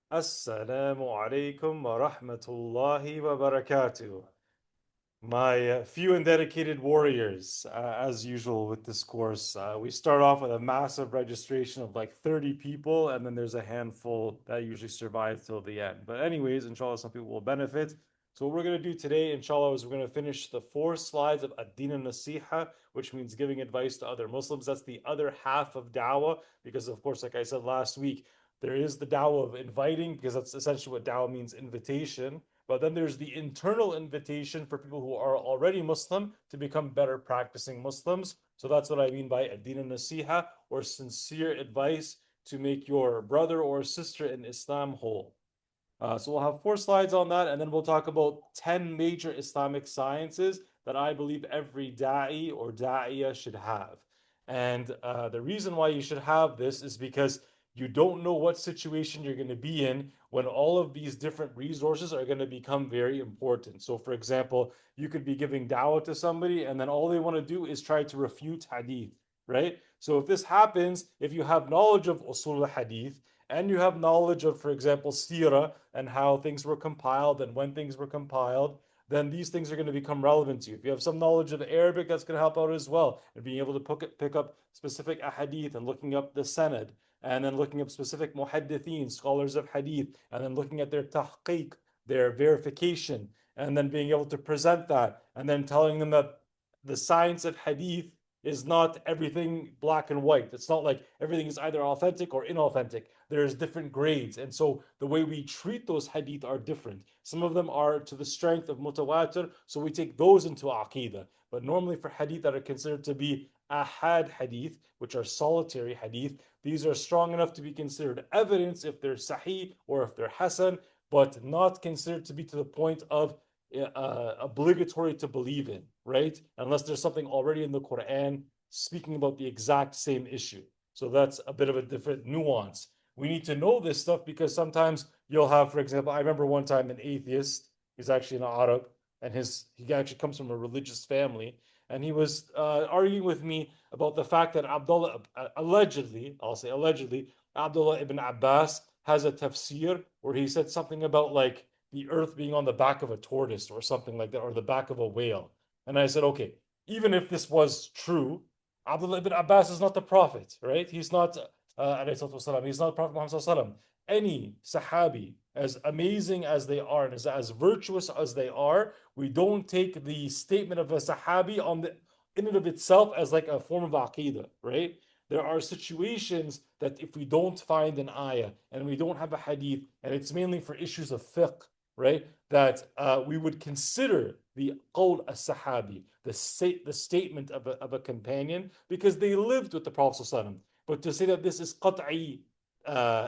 Assalamu alaikum wa rahmatullahi wa barakatuh. My few and dedicated warriors, as usual with this course, we start off with a massive registration of like 30 people, and then there's a handful that usually survive till the end. But, anyways, inshallah, some people will benefit. So, what we're going to do today, inshallah, is we're going to finish the 4 slides of Ad-Din al-Nasiha, which means giving advice to other Muslims. That's the other half of da'wah, because, of course, like I said last week, there is the da'wah of inviting, because that's essentially what da'wah means, invitation. But then there's the internal invitation for people who are already Muslim to become better practicing Muslims. So that's what I mean by ad-din nasiha, or sincere advice to make your brother or sister in Islam whole. So we'll have 4 slides on that, and then we'll talk about 10 major Islamic sciences that I believe every da'i or da'iyah should have. And the reason why you should have this is because you don't know what situation you're going to be in when all of these different resources are going to become very important. So, for example, you could be giving da'wah to somebody, and then all they want to do is try to refute hadith, right? So, if this happens, if you have knowledge of usul hadith, and you have knowledge of, for example, seerah and how things were compiled and when things were compiled, then these things are going to become relevant to you. If you have some knowledge of Arabic, that's going to help out as well. And being able to pick up specific ahadith and looking up the sanad, and then looking up specific muhaddithin, scholars of hadith, and then looking at their tahqiq, their verification, and then being able to present that, and then telling them that the science of hadith is not everything black and white. It's not like everything is either authentic or inauthentic. There's different grades. And so the way we treat those hadith are different. Some of them are to the strength of mutawatir, so we take those into aqidah. But normally for hadith that are considered to be ahad hadith, which are solitary hadith, these are strong enough to be considered evidence if they're sahih or if they're hasan, but not considered to be to the point of obligatory to believe in, right? Unless there's something already in the Quran speaking about the exact same issue. So that's a bit of a different nuance. We need to know this stuff because sometimes you'll have, for example, I remember one time an atheist, he's actually an Arab, and he actually comes from a religious family, and he was arguing with me about the fact that Abdullah, allegedly, I'll say allegedly, Abdullah ibn Abbas has a tafsir where he said something about like the earth being on the back of a tortoise or something like that, or the back of a whale. And I said, okay, even if this was true, Abdullah ibn Abbas is not the prophet, right? He's not, he's not Prophet Muhammad. Any Sahabi, as amazing as they are and as virtuous as they are, we don't take the statement of a Sahabi in and of itself as like a form of aqidah, right? There are situations that if we don't find an ayah and we don't have a hadith, and it's mainly for issues of fiqh, right? That we would consider the qawl as-sahabi, the statement of a companion, because they lived with the Prophet ﷺ. But to say that this is qat'i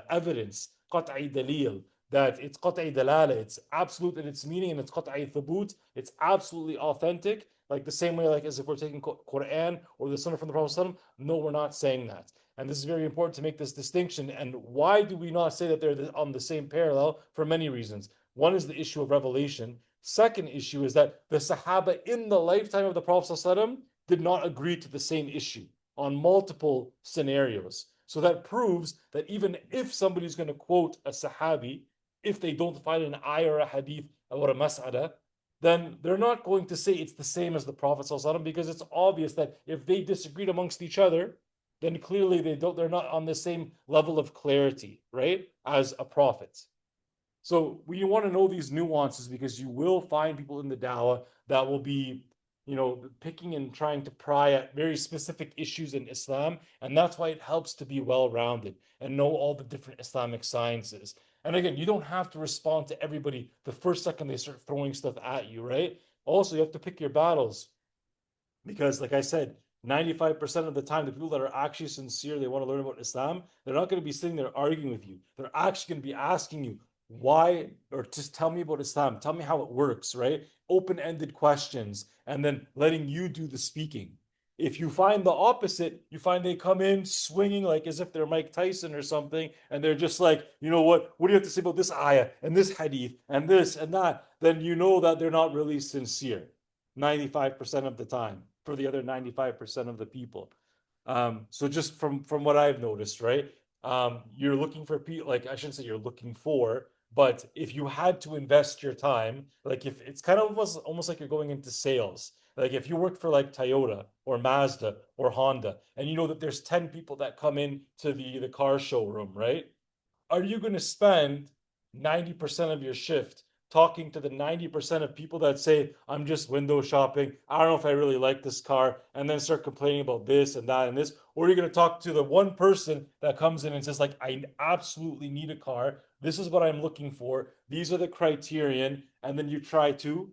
evidence, qat'i dalil, that it's qat'i dalala, it's absolute in its meaning, and it's qat'i thubut, it's absolutely authentic, like the same way like as if we're taking Quran or the Sunnah from the Prophet ﷺ. No, we're not saying that. And this is very important to make this distinction. And why do we not say that they're on the same parallel? For many reasons. One is the issue of revelation. Second issue is that the Sahaba in the lifetime of the Prophet ﷺ did not agree to the same issue on multiple scenarios. So that proves that even if somebody's going to quote a Sahabi, if they don't find an ayah or a hadith or a mas'ala, then they're not going to say it's the same as the Prophet ﷺ, because it's obvious that if they disagreed amongst each other, then clearly they're not on the same level of clarity, right, as a prophet. So we want to know these nuances because you will find people in the dawah that will be, picking and trying to pry at very specific issues in Islam. And that's why it helps to be well-rounded and know all the different Islamic sciences. And again, you don't have to respond to everybody the first second they start throwing stuff at you, right? Also, you have to pick your battles because, like I said, 95% of the time, the people that are actually sincere, they want to learn about Islam, they're not going to be sitting there arguing with you. They're actually going to be asking you, why, or just tell me about Islam, tell me how it works, right? Open ended questions, and then letting you do the speaking. If you find the opposite, you find they come in swinging like as if they're Mike Tyson or something, and they're just like, you know what do you have to say about this ayah and this hadith and this and that? Then you know that they're not really sincere 95% of the time for the other 95% of the people. So just from what I've noticed, right? You're looking for people, like I shouldn't say you're looking for, but if you had to invest your time, like if it's kind of almost like you're going into sales. Like if you worked for like Toyota or Mazda or Honda, and you know that there's 10 people that come in to the car showroom, right? Are you going to spend 90% of your shift talking to the 90% of people that say, I'm just window shopping. I don't know if I really like this car, and then start complaining about this and that and this? Or are you going to talk to the one person that comes in and says, like, I absolutely need a car. This is what I'm looking for. These are the criterion. And then you try to,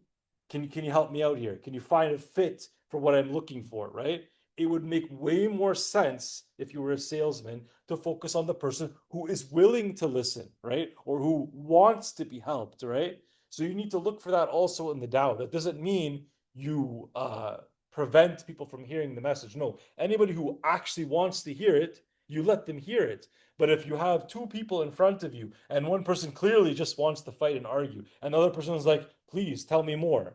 can you help me out here? Can you find a fit for what I'm looking for, right? It would make way more sense if you were a salesman to focus on the person who is willing to listen, right? Or who wants to be helped, right? So you need to look for that also in the dawah. That doesn't mean you prevent people from hearing the message. No, anybody who actually wants to hear it, you let them hear it. But if you have two people in front of you and one person clearly just wants to fight and argue, and the other person is like, please tell me more,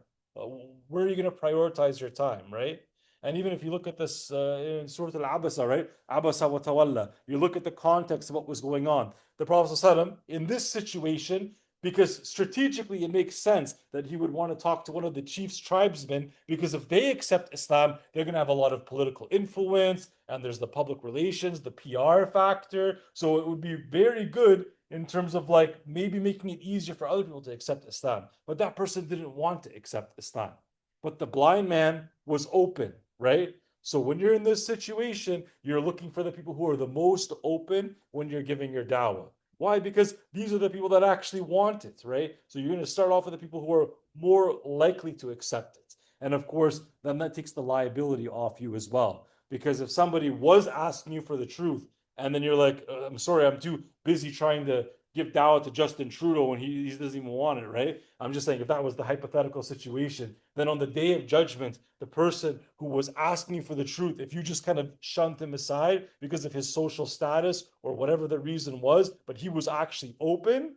where are you going to prioritize your time, right? And even if you look at this in Surah Al-Abasa, right? Abasa wa tawalla. You look at the context of what was going on. The Prophet ﷺ, in this situation, because strategically it makes sense that he would want to talk to one of the chief's tribesmen, because if they accept Islam, they're going to have a lot of political influence, and there's the public relations, the PR factor. So it would be very good in terms of like maybe making it easier for other people to accept Islam. But that person didn't want to accept Islam. But the blind man was open, right? So when you're in this situation, you're looking for the people who are the most open when you're giving your dawah. Why? Because these are the people that actually want it, right? So you're going to start off with the people who are more likely to accept it. And of course, then that takes the liability off you as well. Because if somebody was asking you for the truth, and then you're like, I'm sorry, I'm too busy trying to give dawah to Justin Trudeau and he doesn't even want it, right? I'm just saying, if that was the hypothetical situation, then on the day of judgment, the person who was asking you for the truth, if you just kind of shunned him aside because of his social status or whatever the reason was, but he was actually open,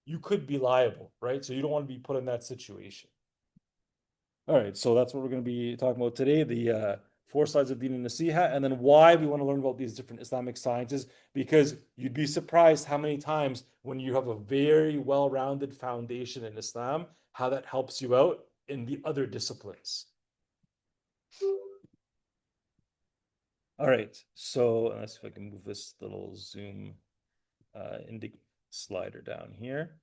you could be liable, right? So you don't want to be put in that situation. All right, so that's what we're going to be talking about today, the four sides of Deen and Nasiha, and then why we want to learn about these different Islamic sciences, because you'd be surprised how many times when you have a very well-rounded foundation in Islam, how that helps you out in the other disciplines. All right, so let's see if I can move this little Zoom slider down here.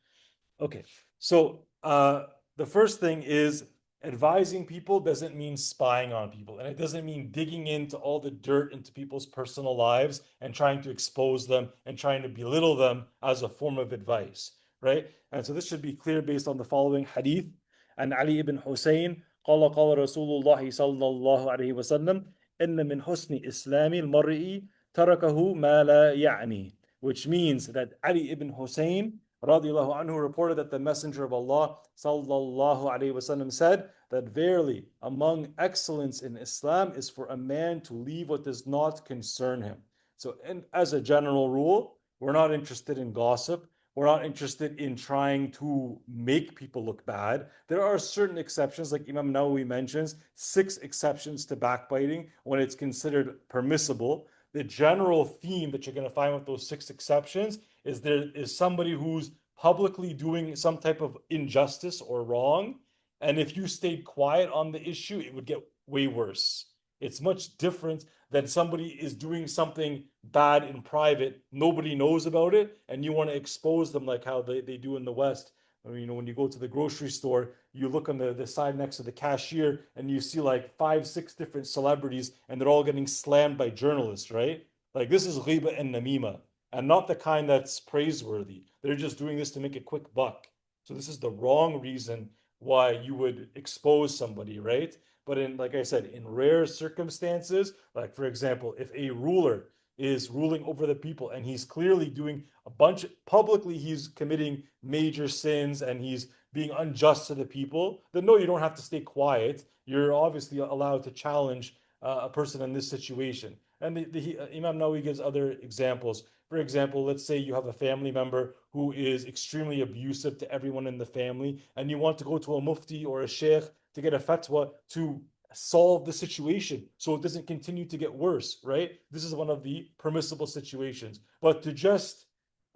Okay, so the first thing is advising people doesn't mean spying on people, and it doesn't mean digging into all the dirt into people's personal lives and trying to expose them and trying to belittle them as a form of advice, right? And so this should be clear based on the following hadith. And Ali ibn Hussein قال قال رسول الله صلى الله عليه وسلم إن من حسن إسلام المرء تركه ما لا يعني, which means that Ali ibn Hussein radiallahu anhu reported that the Messenger of Allah sallallahu alaihi wasallam said that verily among excellence in Islam is for a man to leave what does not concern him. So as a general rule, we're not interested in gossip. We're not interested in trying to make people look bad. There are certain exceptions, like Imam Nawawi mentions, 6 exceptions to backbiting when it's considered permissible. The general theme that you're going to find with those 6 exceptions is there is somebody who's publicly doing some type of injustice or wrong. And if you stayed quiet on the issue, it would get way worse. It's much different than somebody is doing something bad in private, nobody knows about it, and you want to expose them like how they do in the West. I mean, when you go to the grocery store, you look on the side next to the cashier and you see like 5, 6 different celebrities and they're all getting slammed by journalists, right? Like this is ghiba and namima, and not the kind that's praiseworthy. They're just doing this to make a quick buck. So this is the wrong reason why you would expose somebody, right? But in, like I said, in rare circumstances, like for example, if a ruler is ruling over the people and he's clearly doing a bunch publicly, he's committing major sins and he's being unjust to the people, then no, you don't have to stay quiet. You're obviously allowed to challenge a person in this situation. And Imam Nawawi gives other examples. For example, let's say you have a family member who is extremely abusive to everyone in the family, and you want to go to a mufti or a sheikh to get a fatwa to solve the situation so it doesn't continue to get worse, right? This is one of the permissible situations. But to just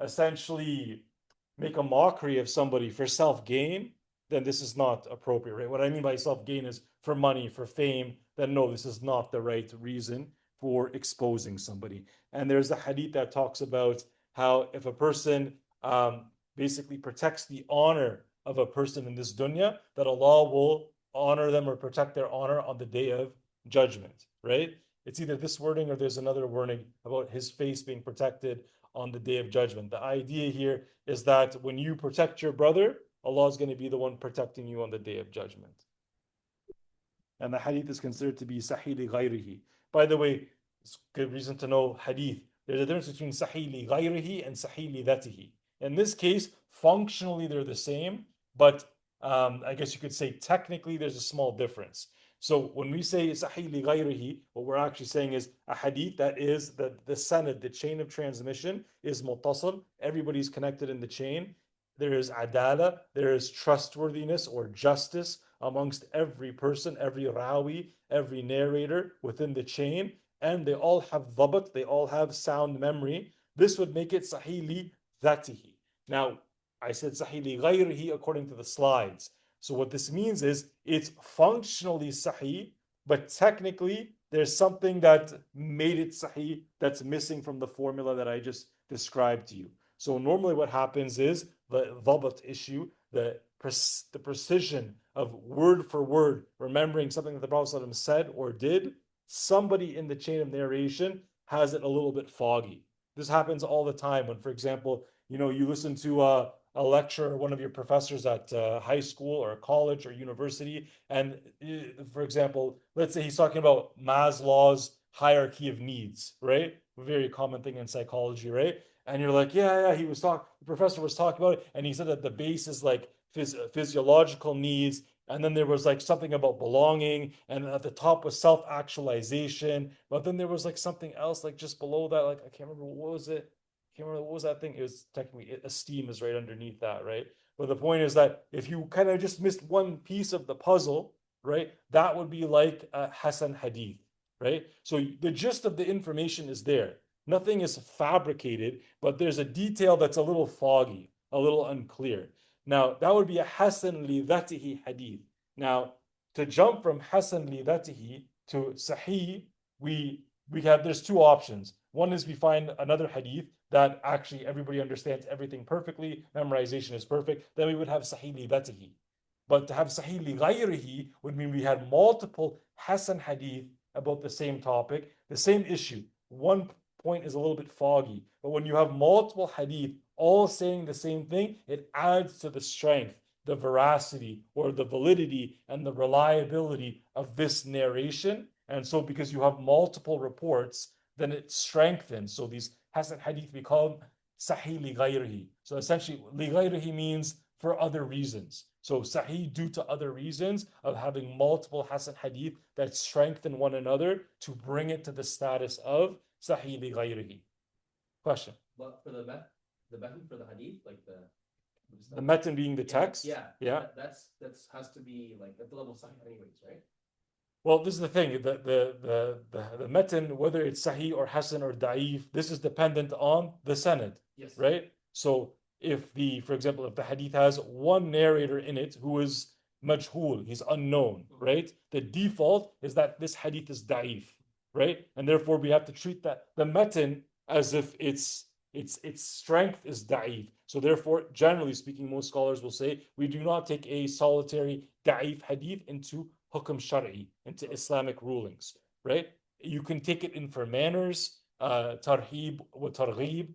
essentially make a mockery of somebody for self-gain, then this is not appropriate, right? What I mean by self-gain is for money, for fame, then no, this is not the right reason for exposing somebody. And there's a hadith that talks about how if a person basically protects the honor of a person in this dunya, that Allah will honor them or protect their honor on the day of judgment, right? It's either this wording or there's another wording about his face being protected on the day of judgment. The idea here is that when you protect your brother, Allah is going to be the one protecting you on the day of judgment. And the hadith is considered to be sahih li ghayrihi. By the way, it's good reason to know hadith. There's a difference between sahih li ghayrihi and sahih li dhatihi. In this case, functionally they're the same, but I guess you could say technically there's a small difference. So when we say sahih li ghayrihi, what we're actually saying is a hadith that is the sanad, the chain of transmission is muttasil. Everybody's connected in the chain. There is adala, there is trustworthiness or justice amongst every person, every rawi, every narrator within the chain, and they all have dhabat, they all have sound memory. This would make it sahih li dhatihi. Now, I said sahih li ghayrihi according to the slides. So what this means is it's functionally sahih, but technically there's something that made it sahih that's missing from the formula that I just described to you. So normally what happens is the dhabat issue, the precision of word for word, remembering something that the Prophet ﷺ said or did, somebody in the chain of narration has it a little bit foggy. This happens all the time when, for example, you listen to a lecture or one of your professors at high school or college or university, and for example, let's say he's talking about Maslow's hierarchy of needs, right? A very common thing in psychology, right? And you're like, yeah, the professor was talking about it, and he said that the base is like physiological needs, and then there was like something about belonging, and at the top was self-actualization, but then there was like something else like just below that, like I can't remember what was it. Can't remember what was that thing. It was technically esteem is right underneath that, right? But the point is that if you kind of just missed one piece of the puzzle, right, that would be like a Hasan Hadith, right? So the gist of the information is there. Nothing is fabricated, but there's a detail that's a little foggy, a little unclear. Now, that would be a Hasan li dhatihi hadith. Now, to jump from Hasan li dhatihi to Sahih, there's two options. One is we find another hadith that actually everybody understands everything perfectly, memorization is perfect, then we would have Sahih li dhatihi. But to have Sahih li ghayrihi would mean we had multiple Hasan hadith about the same topic, the same issue. One point is a little bit foggy, but when you have multiple hadith all saying the same thing, it adds to the strength, the veracity, or the validity and the reliability of this narration. And so because you have multiple reports, then it strengthens. So these Hasan hadith we call them Sahih li ghayrihi. So essentially, li ghayrihi means for other reasons. So Sahih due to other reasons of having multiple Hasan hadith that strengthen one another to bring it to the status of Sahih li ghayrihi. Question. But for the method for the hadith, like the matan being the text, yeah, that's has to be like at the level of sahih anyways, right? Well, this is the thing. The matan, whether it's sahih or hasan or da'if, this is dependent on the sanad. Yes. Right? So for example, if the hadith has one narrator in it who is majhul, he's unknown, right? The default is that this hadith is da'if, right? And therefore we have to treat the matan as if its strength is da'if. So therefore, generally speaking, most scholars will say we do not take a solitary da'if hadith into hukm shar'i, into Islamic rulings, right? You can take it in for manners, tarhib wa targhib,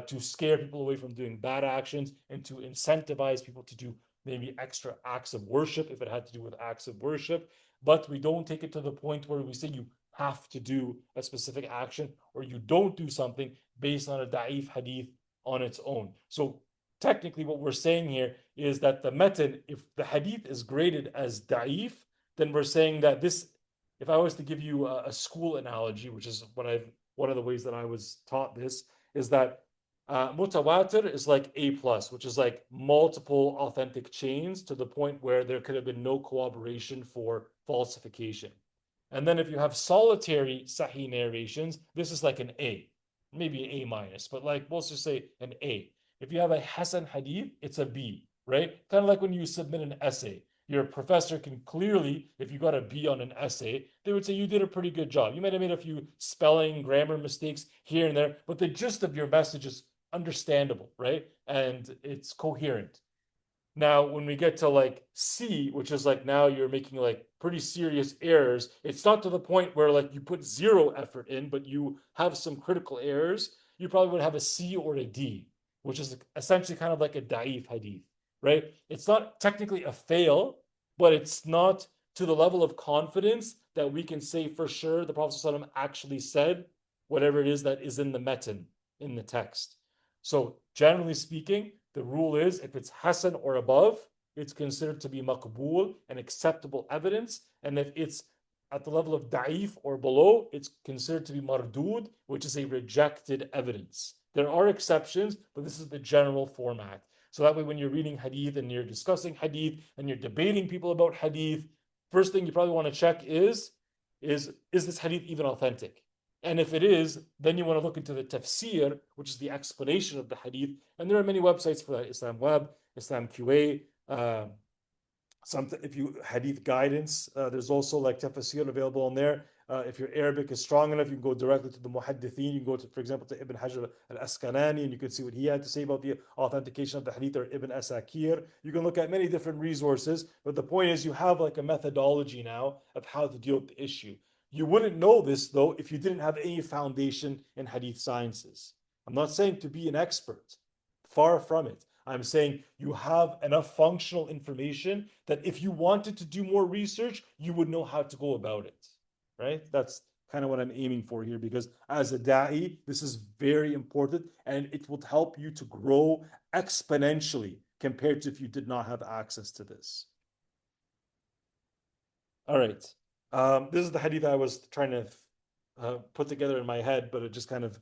to scare people away from doing bad actions and to incentivize people to do maybe extra acts of worship if it had to do with acts of worship. But we don't take it to the point where we say you have to do a specific action or you don't do something based on a da'if hadith on its own. So technically what we're saying here is that the matan, if the hadith is graded as da'if, then we're saying that this, if I was to give you a school analogy, which is one of the ways that I was taught this, is that mutawatir is like A+, which is like multiple authentic chains to the point where there could have been no corroboration for falsification. And then if you have solitary sahih narrations, this is like an A, maybe an A minus, but like we'll just say an A. If you have a Hasan hadith, it's a B, right? Kind of like when you submit an essay. Your professor can clearly, if you got a B on an essay, they would say you did a pretty good job. You might have made a few spelling, grammar mistakes here and there, but the gist of your message is understandable, right? And it's coherent. Now, when we get to like C, which is like now you're making like pretty serious errors, it's not to the point where like you put zero effort in, but you have some critical errors, you probably would have a C or a D, which is essentially kind of like a da'if hadith, right? It's not technically a fail, but it's not to the level of confidence that we can say for sure the Prophet ﷺ actually said whatever it is that is in the metan, in the text. So generally speaking, the rule is if it's Hasan or above, it's considered to be maqbool and acceptable evidence. And if it's at the level of da'if or below, it's considered to be mardud, which is a rejected evidence. There are exceptions, but this is the general format. So that way, when you're reading hadith and you're discussing hadith and you're debating people about hadith, first thing you probably want to check is this hadith even authentic? And if it is, then you want to look into the tafsir, which is the explanation of the hadith. And there are many websites for that: Islam Web, Islam QA, if you hadith guidance. There's also like tafsir available on there. If your Arabic is strong enough, you can go directly to the muhaddithin. You can go to, for example, to Ibn Hajar al-Asqalani, and you can see what he had to say about the authentication of the hadith, or Ibn Asakir. You can look at many different resources, but the point is you have like a methodology now of how to deal with the issue. You wouldn't know this though if you didn't have any foundation in hadith sciences. I'm not saying to be an expert, far from it. I'm saying you have enough functional information that if you wanted to do more research, you would know how to go about it, right? That's kind of what I'm aiming for here, because as a da'i, this is very important and it will help you to grow exponentially compared to if you did not have access to this. All right. This is the hadith I was trying to put together in my head, but it just kind of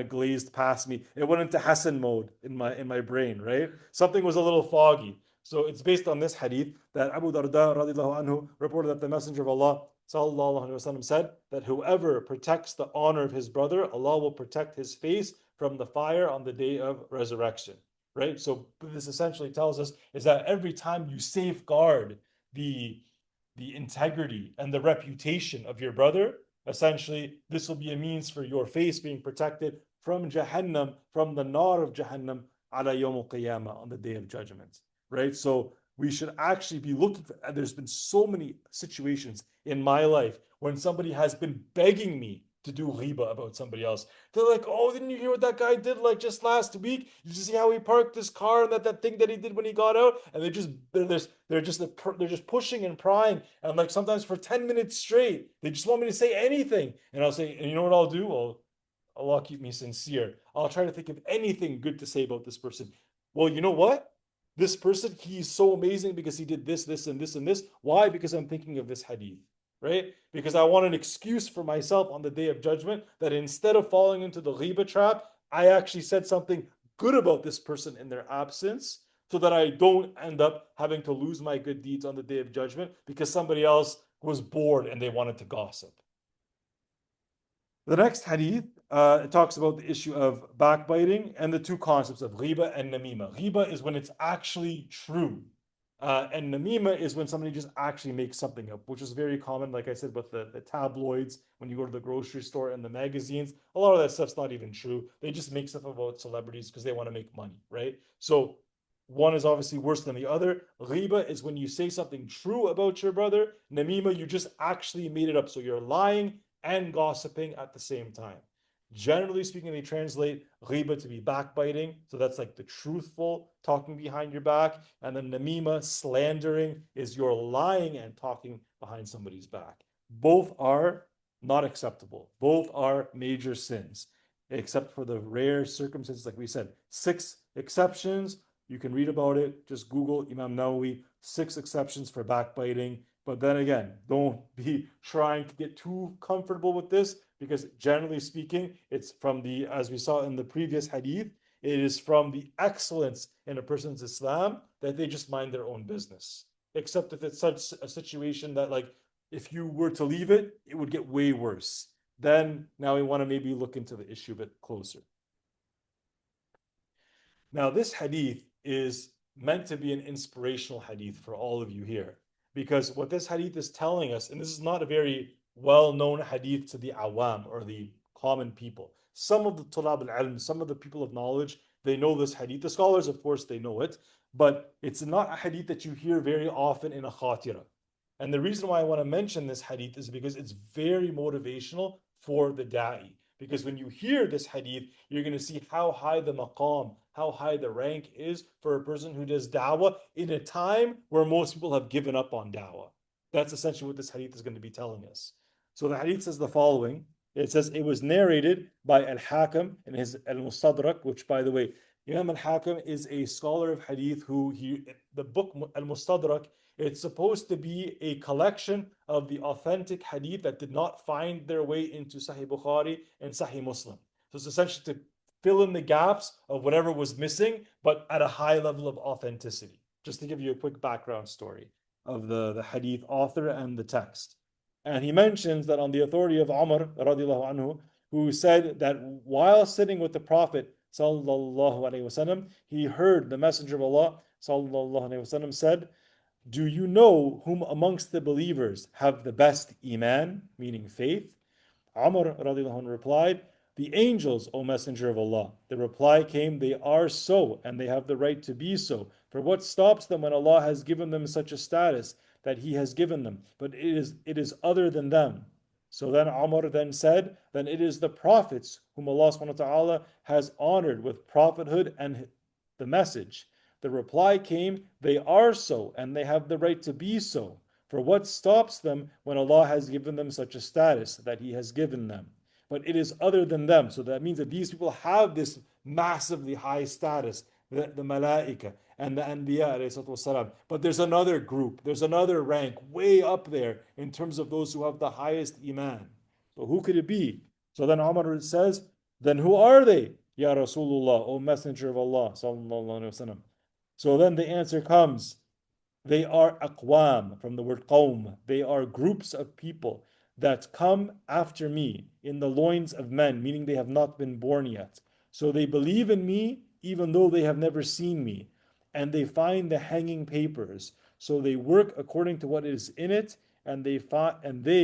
glazed past me. It went into Hasan mode in my brain, right? Something was a little foggy. So it's based on this hadith that Abu Darda radiallahu anhu reported that the Messenger of Allah sallallahu alaihi wasallam said that whoever protects the honor of his brother, Allah will protect his face from the fire on the day of resurrection, right? So this essentially tells us is that every time you safeguard the integrity and the reputation of your brother, essentially, this will be a means for your face being protected from Jahannam, from the nar of Jahannam, ala yawm al-qiyamah, on the day of judgment, right? So we should actually be looking for, there's been so many situations in my life when somebody has been begging me to do ghiba about somebody else. They're like, oh, didn't you hear what that guy did like just last week? Did you see how he parked his car and that thing that he did when he got out? And they're just pushing and prying. And like sometimes for 10 minutes straight, they just want me to say anything. And I'll say, and you know what I'll do? Allah keep me sincere. I'll try to think of anything good to say about this person. Well, you know what? This person, he's so amazing because he did this, this, and this, and this. Why? Because I'm thinking of this hadith, right? Because I want an excuse for myself on the day of judgment that instead of falling into the ghiba trap, I actually said something good about this person in their absence, so that I don't end up having to lose my good deeds on the day of judgment because somebody else was bored and they wanted to gossip. The next hadith it talks about the issue of backbiting and the two concepts of ghiba and namima. Ghiba is when it's actually true, and namima is when somebody just actually makes something up, which is very common, like I said, with the tabloids, when you go to the grocery store and the magazines. A lot of that stuff's not even true. They just make stuff about celebrities because they want to make money, right? So one is obviously worse than the other. Ghiba is when you say something true about your brother. Namima, you just actually made it up. So you're lying and gossiping at the same time. Generally speaking, they translate ghiba to be backbiting. So that's like the truthful talking behind your back. And then namima, slandering, is you're lying and talking behind somebody's back. Both are not acceptable. Both are major sins, except for the rare circumstances, like we said, 6 exceptions. You can read about it. Just Google Imam Nawawi, 6 exceptions for backbiting. But then again, don't be trying to get too comfortable with this, because generally speaking, it's from the, as we saw in the previous hadith, it is from the excellence in a person's Islam that they just mind their own business. Except if it's such a situation that like If you were to leave it, it would get way worse. Then now we want to maybe look into the issue a bit closer. Now, this hadith is meant to be an inspirational hadith for all of you here, because what this hadith is telling us, and this is not a very well-known hadith to the awam or the common people. Some of the tulab al-ilm, some of the people of knowledge, they know this hadith. The scholars, of course, they know it, but it's not a hadith that you hear very often in a khatira. And the reason why I want to mention this hadith is because it's very motivational for the da'i. Because when you hear this hadith, you're going to see how high the maqam, how high the rank is for a person who does da'wah in a time where most people have given up on da'wah. That's essentially what this hadith is going to be telling us. So the hadith says the following. It says it was narrated by Al-Hakim in his Al-Mustadrak, which, by the way, Imam Al-Hakim is a scholar of hadith the book Al-Mustadrak, it's supposed to be a collection of the authentic hadith that did not find their way into Sahih Bukhari and Sahih Muslim. So it's essentially to fill in the gaps of whatever was missing, but at a high level of authenticity. Just to give you a quick background story of the hadith author and the text. And he mentions that on the authority of Umar radiallahu anhu, who said that while sitting with the Prophet sallallahu alaihi wasallam, he heard the Messenger of Allah sallallahu alaihi wasallam said, "Do you know whom amongst the believers have the best iman," meaning faith? Umar radiallahu anh replied, "The angels, O Messenger of Allah." The reply came, "They are so, and they have the right to be so. For what stops them when Allah has given them such a status that He has given them? But it is other than them." So then Umar then said, "Then it is the prophets whom Allah subhanahu wa ta'ala has honored with prophethood and the message." The reply came, "They are so, and they have the right to be so. For what stops them when Allah has given them such a status that He has given them? But it is other than them." So that means that these people have this massively high status, the malaika and the anbiya والسلام. But there's another group, there's another rank way up there in terms of those who have the highest iman. So who could it be? So then Umar says, "Then who are they, Ya Rasulullah, O Messenger of Allah sallallahu alaihi wasallam?" So then the answer comes, they are aqwam, from the word qawm. They are groups of people that come after me in the loins of men, meaning they have not been born yet. So they believe in me even though they have never seen me. And they find the hanging papers. So they work according to what is in it, and they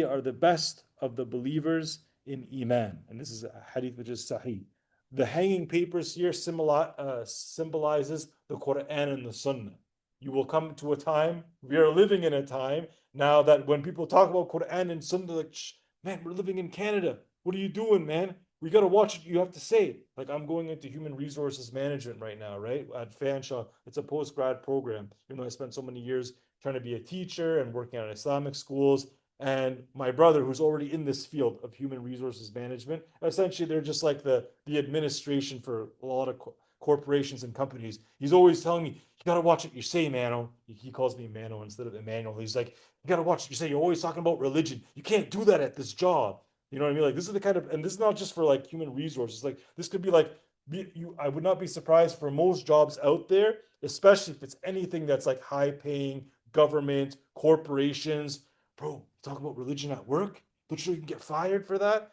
are the best of the believers in iman. And this is a hadith which is sahih. The hanging papers here symbolizes the Quran and the Sunnah. You will come to a time, we are living in a time now that when people talk about Quran and Sunnah, like, man, we're living in Canada. What are you doing, man? We got to watch what you have to say. Like, I'm going into human resources management right now, right? At Fanshawe. It's a post-grad program. You know, I spent so many years trying to be a teacher and working at Islamic schools. And my brother, who's already in this field of human resources management, essentially they're just like the administration for a lot of corporations and companies. He's always telling me, "You got to watch what you say, Mano." He calls me Mano instead of Emmanuel. He's like, "You got to watch what you say. You're always talking about religion. You can't do that at this job." You know what I mean? Like, this is the kind of, and this is not just for like human resources. Like, this could be like, I would not be surprised for most jobs out there, especially if it's anything that's like high paying, government, corporations. Bro, talk about religion at work? Don't you know you can get fired for that?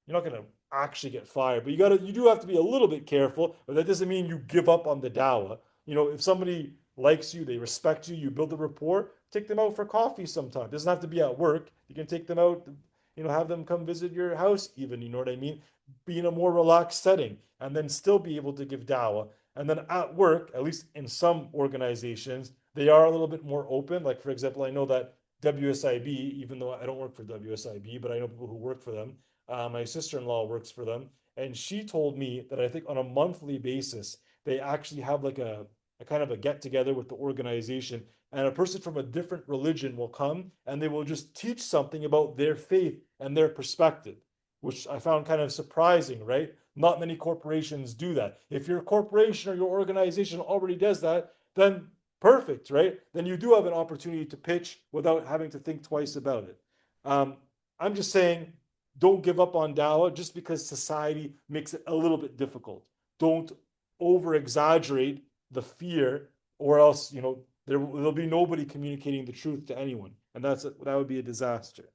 You're not gonna actually get fired, but you do have to be a little bit careful. But that doesn't mean you give up on the dawah. You know, if somebody likes you, they respect you, you build a rapport, take them out for coffee sometime. It doesn't have to be at work. You can take them out, you know, have them come visit your house even, you know what I mean? Be in a more relaxed setting and then still be able to give dawah. And then at work, at least in some organizations, they are a little bit more open. Like, for example, I know that WSIB, even though I don't work for WSIB, but I know people who work for them. My sister-in-law works for them, and she told me that I think on a monthly basis, they actually have like a kind of a get together with the organization, and a person from a different religion will come and they will just teach something about their faith and their perspective, which I found kind of surprising, right? Not many corporations do that. If your corporation or your organization already does that, then perfect, right? Then you do have an opportunity to pitch without having to think twice about it. I'm just saying, don't give up on dawah just because society makes it a little bit difficult. Don't over exaggerate the fear, or else, you know, there'll be nobody communicating the truth to anyone. and that would be a disaster.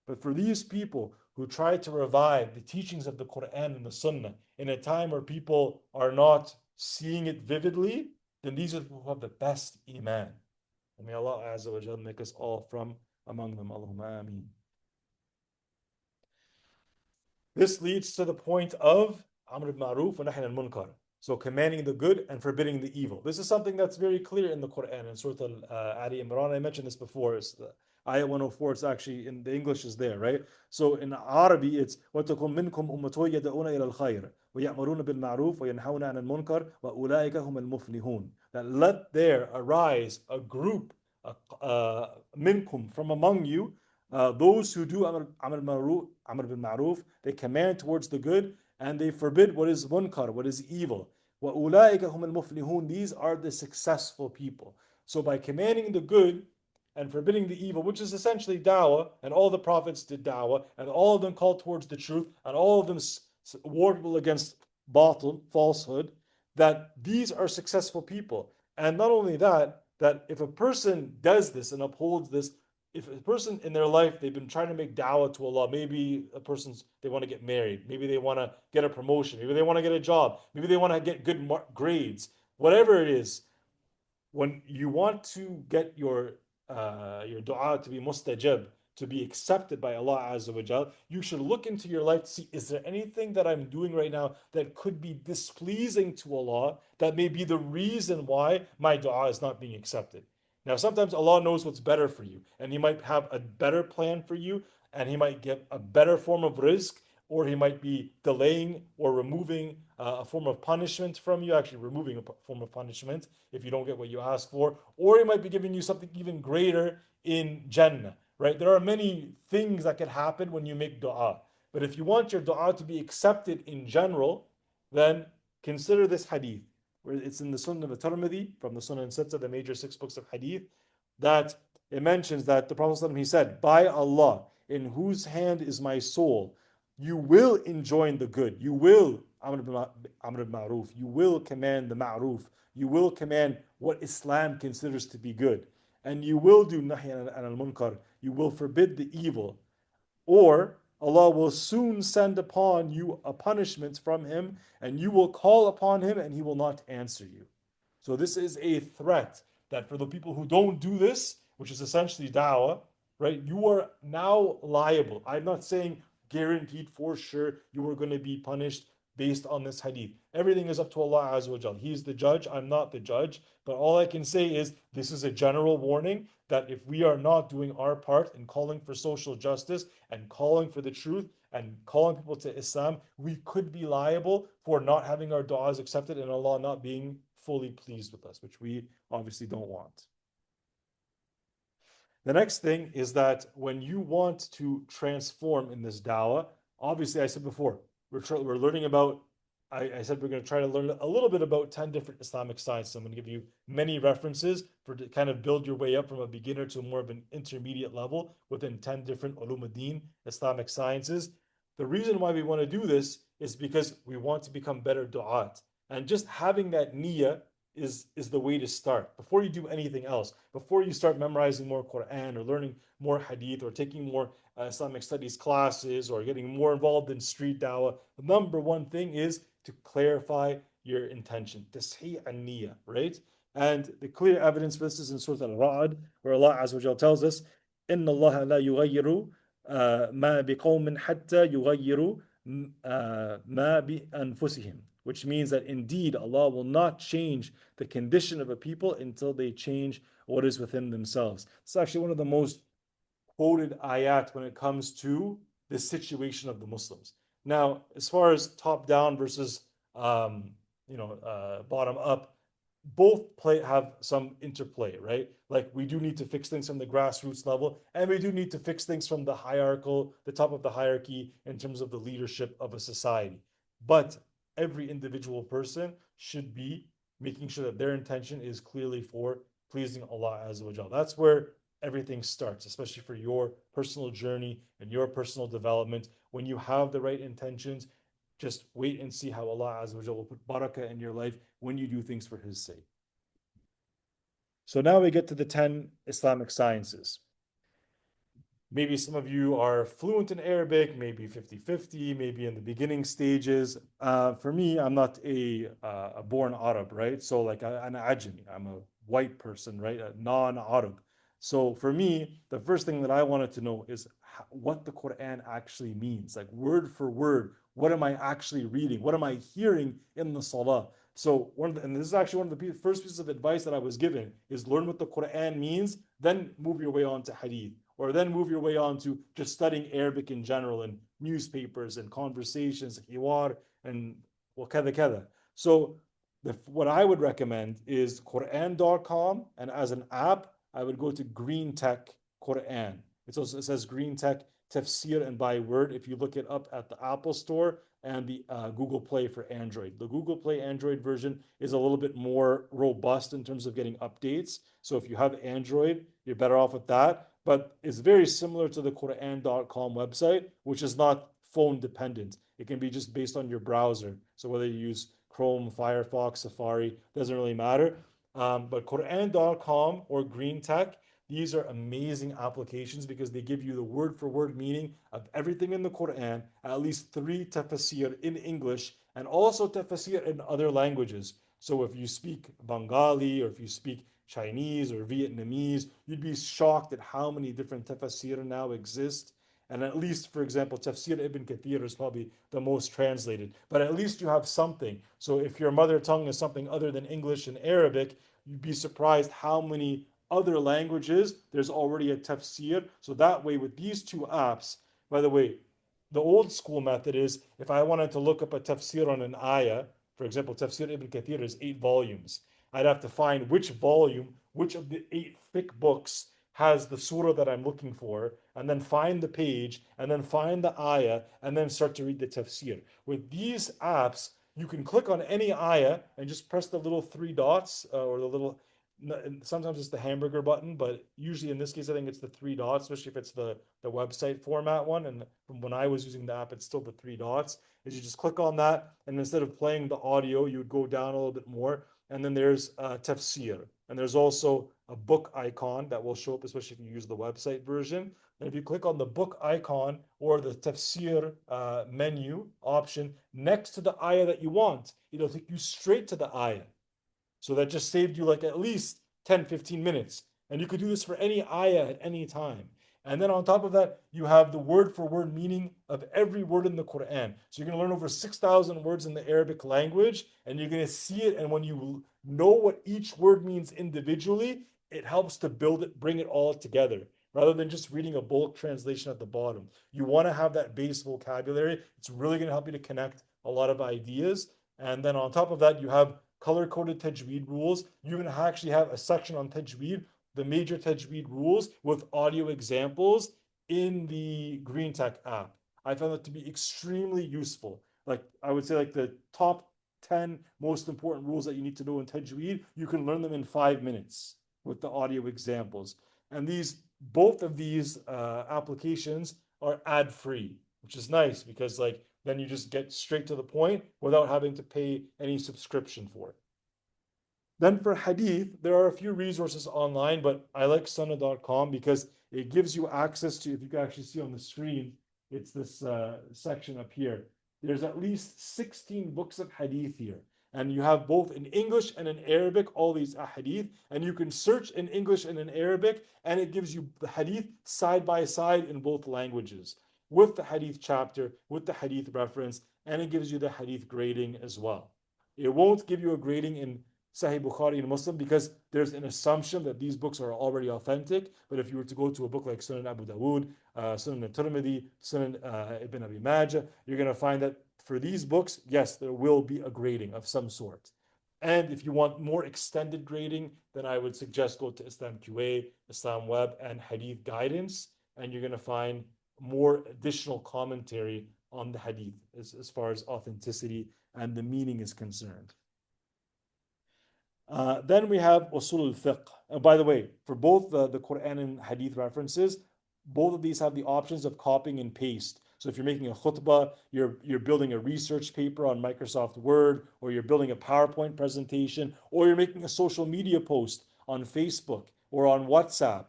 But for these people who try to revive the teachings of the Quran and the Sunnah in a time where people are not seeing it vividly, then these are the people who have the best iman. And may Allah Azza wa Jal make us all from among them. Allahumma ameen. This leads to the point of Amr bil Ma'ruf wa Nahy al Munkar. So commanding the good and forbidding the evil. This is something that's very clear in the Quran in Surah Ali Imran. I mentioned this before. It's the Ayah 104. It's actually in the English is there, right? So in Arabic, it's وَتَكُمْ مِنْكُمْ أُمَّةٌ يَدْعُونَ إِلَى الْخَيْرِ وَيَأْمُرُونَ بِالْمَعْرُوفِ وَيَنْهَوْنَ عَنِ الْمُنْكَرِ وَأُولَٰئِكَ هُمُ الْمُفْلِحُونَ. That let there arise a group, minkum, from among you, those who do Amr bil Ma'ruf, they command towards the good and they forbid what is munkar, what is evil. وَأُولَٰئِكَ هُمُ الْمُفْلِحُونَ. These are the successful people. So by commanding the good and forbidding the evil, which is essentially da'wah, and all the prophets did da'wah, and all of them called towards the truth, and all of them warred people against batil, falsehood, that these are successful people. And not only that, that if a person does this and upholds this, if a person in their life, they've been trying to make da'wah to Allah, maybe they want to get married, maybe they want to get a promotion, maybe they want to get a job, maybe they want to get good grades, whatever it is, when you want to get your dua to be mustajab, to be accepted by Allah Azza wa Jal, you should look into your life to see, is there anything that I'm doing right now that could be displeasing to Allah, that may be the reason why my dua is not being accepted. Now, sometimes Allah knows what's better for you, and He might have a better plan for you, and He might give a better form of rizq, or He might be delaying or removing a form of punishment from you, actually removing a form of punishment if you don't get what you ask for, or He might be giving you something even greater in Jannah, right? There are many things that can happen when you make dua. But if you want your dua to be accepted in general, then consider this hadith, where it's in the Sunnah of Tirmidhi, from the Sunnah and Sittah, the major 6 books of hadith, that it mentions that the Prophet ﷺ, he said, by Allah, in whose hand is my soul, you will enjoin the good. You will Amr bil Ma'ruf. You will command the Ma'ruf. You will command what Islam considers to be good. And you will do Nahy an al Munkar. You will forbid the evil. Or Allah will soon send upon you a punishment from Him, and you will call upon Him, and He will not answer you. So this is a threat that for the people who don't do this, which is essentially da'wah, right? You are now liable. I'm not saying guaranteed for sure you are going to be punished based on this hadith. Everything is up to Allah Azza wa Jal. He's the judge. I'm not the judge. But all I can say is this is a general warning that if we are not doing our part in calling for social justice and calling for the truth and calling people to Islam, we could be liable for not having our du'as accepted and Allah not being fully pleased with us, which we obviously don't want. The next thing is that when you want to transform in this dawah, obviously I said before, we're learning about, I said we're going to try to learn a little bit about 10 different Islamic sciences. I'm going to give you many references for to kind of build your way up from a beginner to more of an intermediate level within 10 different ulumuddin, Islamic sciences. The reason why we want to do this is because we want to become better du'at. And just having that niyyah is the way to start. Before you do anything else, before you start memorizing more Quran or learning more hadith or taking more Islamic studies classes or getting more involved in street dawah, the number one thing is to clarify your intention. Tasheeh and niyyah, right? And the clear evidence for this is in Surah Al-Ra'd, where Allah Azza wa Jalla tells us, إِنَّ اللَّهَ لَا يُغَيِّرُ مَا بِقَوْمٍ حَتَّى يُغَيِّرُوا مَا بِأَنفُسِهِمْ, which means that indeed Allah will not change the condition of a people until they change what is within themselves. It's actually one of the most quoted ayat when it comes to the situation of the Muslims. Now, as far as top down versus bottom up, both have some interplay, right? Like we do need to fix things from the grassroots level, and we do need to fix things from the top of the hierarchy in terms of the leadership of a society. But every individual person should be making sure that their intention is clearly for pleasing Allah Azza wa Jalla. That's where everything starts, especially for your personal journey and your personal development. When you have the right intentions, just wait and see how Allah Azza wa Jalla will put barakah in your life when you do things for His sake. So now we get to the 10 Islamic sciences. Maybe some of you are fluent in Arabic, maybe 50-50, maybe in the beginning stages. For me, I'm not a born Arab, right? So like an Ajami, I'm a white person, right? A non-Arab. So for me, the first thing that I wanted to know is what the Quran actually means, like word for word. What am I actually reading? What am I hearing in the Salah? So and this is actually one of the first pieces of advice that I was given is learn what the Quran means, then move your way on to Hadith, or then move your way on to just studying Arabic in general and newspapers and conversations, hiwar, and wakada kada. So what I would recommend is Quran.com, and as an app, I would go to Green Tech Quran. It says Green Tech Tafsir and by word if you look it up at the Apple Store and the Google Play for Android. The Google Play Android version is a little bit more robust in terms of getting updates. So if you have Android, you're better off with that. But it's very similar to the Quran.com website, which is not phone dependent. It can be just based on your browser. So whether you use Chrome, Firefox, Safari, doesn't really matter. But Quran.com or Green Tech, these are amazing applications because they give you the word for word meaning of everything in the Quran, at least 3 tafsir in English, and also tafsir in other languages. So if you speak Bengali or if you speak Chinese or Vietnamese, you'd be shocked at how many different tafsir now exist. And at least, for example, Tafsir Ibn Kathir is probably the most translated, but at least you have something. So if your mother tongue is something other than English and Arabic, you'd be surprised how many other languages there's already a tafsir. So that way, with these two apps, by the way, the old school method is if I wanted to look up a tafsir on an ayah, for example, Tafsir Ibn Kathir is 8 volumes. I'd have to find which volume, which of the 8 Fiqh books has the surah that I'm looking for, and then find the page, and then find the ayah, and then start to read the tafsir. With these apps, you can click on any ayah and just press the little 3 dots or the little, sometimes it's the hamburger button, but usually in this case, I think it's the 3 dots, especially if it's the website format one. And from when I was using the app, it's still the 3 dots. Is you just click on that, and instead of playing the audio, you would go down a little bit more, and then there's tafsir. And there's also a book icon that will show up, especially if you use the website version. And if you click on the book icon or the tafsir menu option next to the ayah that you want, it'll take you straight to the ayah. So that just saved you like at least 10, 15 minutes. And you could do this for any ayah at any time. And then on top of that, you have the word for word meaning of every word in the Quran. So you're going to learn over 6,000 words in the Arabic language, and you're going to see it. And when you know what each word means individually, it helps to build it, bring it all together, rather than just reading a bulk translation at the bottom. You want to have that base vocabulary. It's really going to help you to connect a lot of ideas. And then on top of that, you have color-coded tajweed rules. You even actually have a section on tajweed, the major tajweed rules with audio examples in the Green Tech app. I found that to be extremely useful. Like I would say like the top 10 most important rules that you need to know in tajweed, you can learn them in 5 minutes with the audio examples. And both of these applications are ad-free, which is nice because like then you just get straight to the point without having to pay any subscription for it. Then for hadith, there are a few resources online, but I like sunnah.com because it gives you access to, if you can actually see on the screen, it's this section up here. There's at least 16 books of hadith here. And you have both in English and in Arabic, all these hadith, and you can search in English and in Arabic, and it gives you the hadith side by side in both languages, with the hadith chapter, with the hadith reference, and it gives you the hadith grading as well. It won't give you a grading in Sahih Bukhari and Muslim because there's an assumption that these books are already authentic. But if you were to go to a book like Sunan Abu Dawood, Sunan al-Tirmidhi, Sunan Ibn Abi Majah, you're going to find that for these books, yes, there will be a grading of some sort. And if you want more extended grading, then I would suggest go to Islam QA, Islam Web, and Hadith Guidance, and you're going to find more additional commentary on the Hadith as far as authenticity and the meaning is concerned. Then we have Usul al-Fiqh. And by the way, for both the Quran and Hadith references, both of these have the options of copying and paste. So if you're making a khutbah, you're building a research paper on Microsoft Word, or you're building a PowerPoint presentation, or you're making a social media post on Facebook or on WhatsApp,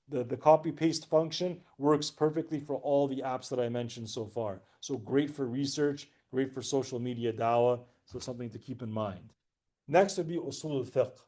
the copy paste function works perfectly for all the apps that I mentioned so far. So great for research, great for social media dawah. So something to keep in mind. Next would be usul al-fiqh.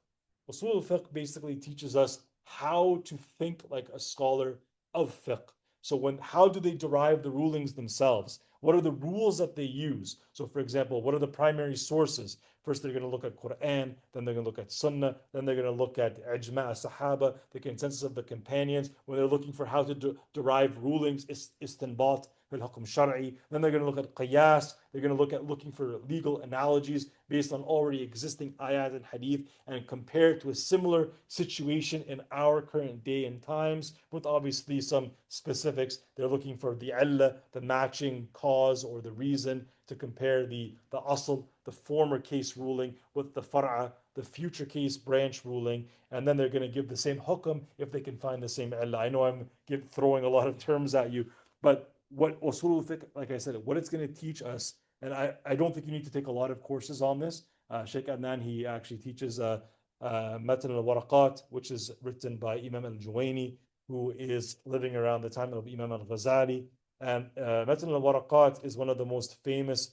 Usul al-fiqh basically teaches us how to think like a scholar of fiqh. So how do they derive the rulings themselves? What are the rules that they use? So for example, what are the primary sources? First, they're going to look at Quran, then they're going to look at Sunnah, then they're going to look at Ijma' Sahaba, the consensus of the companions. When they're looking for how to derive rulings, istinbat, al-hukm shar'i. Then they're going to look at qiyas. They're going to look at looking for legal analogies based on already existing ayat and hadith and compare it to a similar situation in our current day and times with obviously some specifics. They're looking for the illah, the matching cause or the reason to compare the asl, the former case ruling with the far'a, the future case branch ruling, and then they're going to give the same hukm if they can find the same illah. I know I'm throwing a lot of terms at you, but what usul fiqh, like I said, what it's going to teach us, and I don't think you need to take a lot of courses on this. Sheikh Adnan, he actually teaches Matan al-Waraqat, which is written by Imam al-Juwayni, who is living around the time of Imam al-Ghazali. And Matan al-Waraqat is one of the most famous